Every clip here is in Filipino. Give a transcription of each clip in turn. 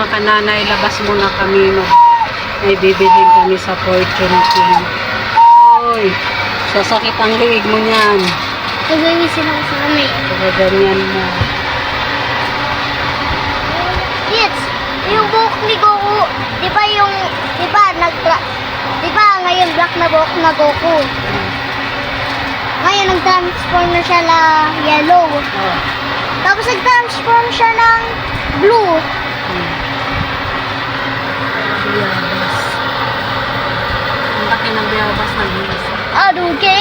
mga kananay, labas muna kami. May bibilhin kami sa Fortune King. Oy, sasakit ang liig mo niyan. Nagwiwisin ako sa kami. Kaya ganyan mo. Yes, yung buhok ni Goku, di ba ngayon black na buhok na Goku. Ngayon nag-transform na siya na yellow. Oh. Tapos nag-transform siya ng blue. Biyabas. Ang laki ng biyabas ng bilis. Aduge.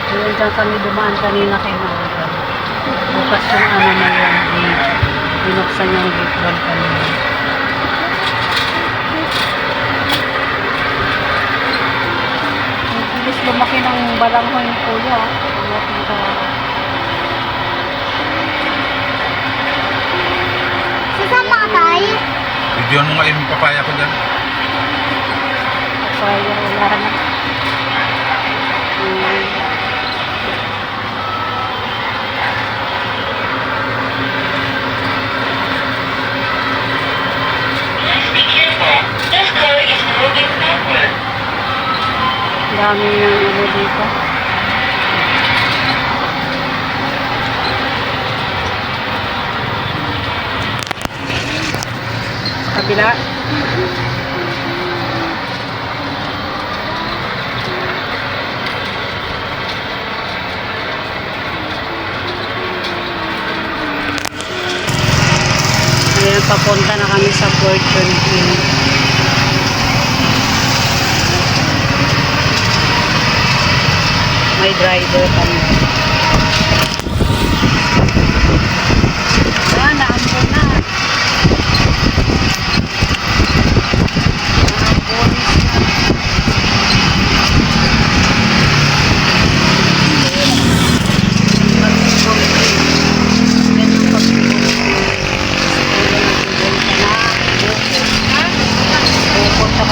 Ngayon dyan kami dumaan kanina kay Mara. Bukas yung ano na yun. Binuksan yung ritual kanina. Bilis lumaki ng balanghoy ni Kuya. Sasama ka tayo? Videoan mo nga yung papaya ko dyan. Papaya, wala na. Dami ng ano dito. Kabila. Ayan, papunta na kami sa Fortune King. May driver kami. Ayan, naambon na.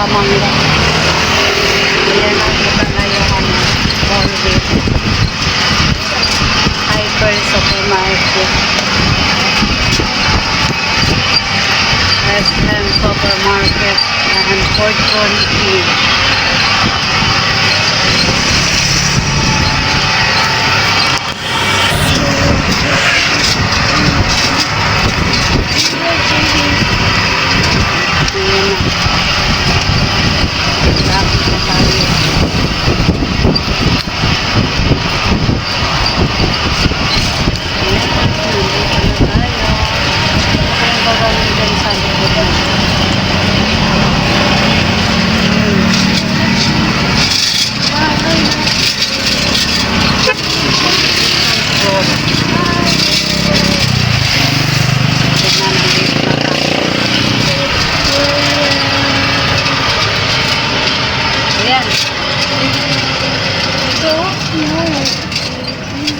Kamangga. Ayan ang kita na yung ano, Volvic. Hyper Supermarket. SM Supermarket. And Fortune King.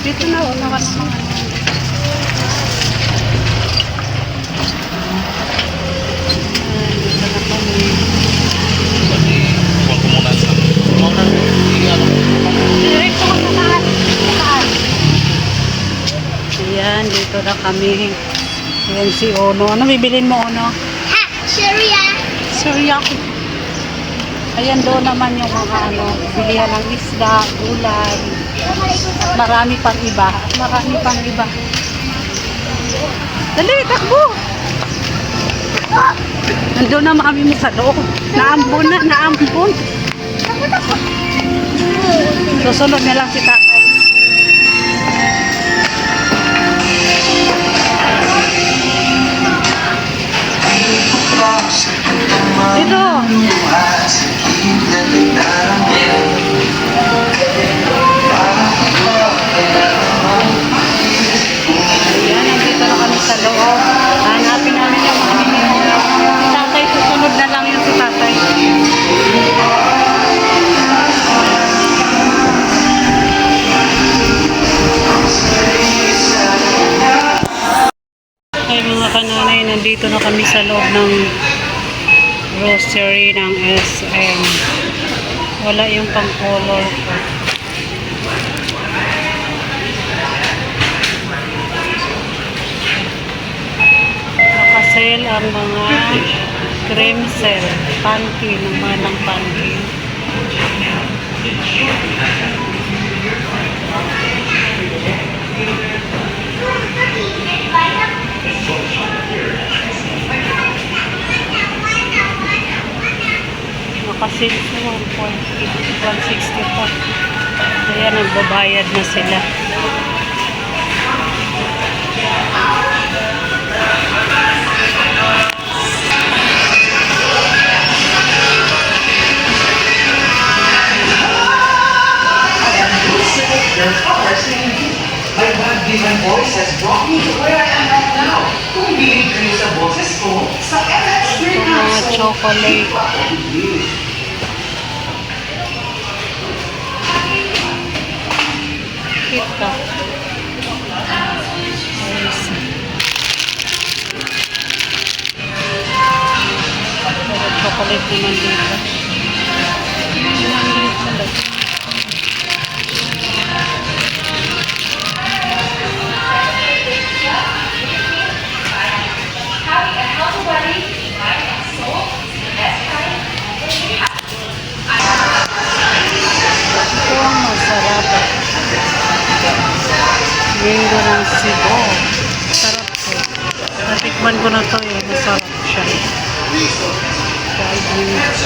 Dito na, unawan ng mga ayan, dito na kami. Ayan si Ono. Ano bibilin mo, Ono? Ha! Sharia! Sorry ako. Ayan doon naman yung mga ano, bilihan ng isda, gulay. At marami pang iba. Marami pang iba. Dali, takbo! Nandun na kami mo sa loob. Naambon na, naambon. Susunod na lang si tatay. Dito. Ayan, nandito na kami sa loob. Hanapin namin yung mga binili. Si tatay, susunod na lang yung si tatay. Okay mga kananay, nandito na kami sa loob ng grocery ng SM. Wala yung pang-color ko. sale ang mga cream sale, panty, naman ng panty. Nakasil sa 164. Kaya nagbabayad na sila. My God-given voice has brought me to where I am right now. Kung hindi kayo sa boses ko, sa MX Ito mga chocolate. Kita. Pero chocolate naman dito. Ito ang masarap. Mango ng Cebu. Sarap to. Natikman ko na to eh. Masarap siya. Fried wings.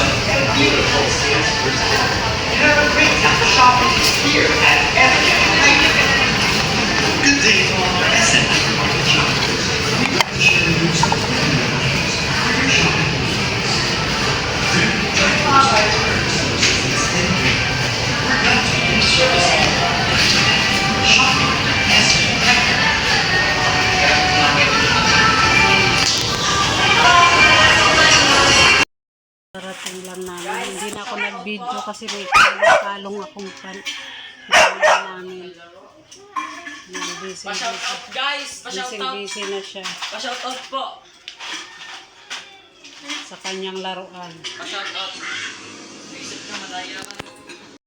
Good day to all our SM members. We'd like to share news for your shopping. We're glad to be service. Shopping SM. Darating lang namin. Hindi na ako nag-video kasi may kalong akong pan. Namin. Busy Guys, pa-shoutout. na siya Pa-shoutout po. sa kanyang laruan. Pa-shoutout. Isip na madaya.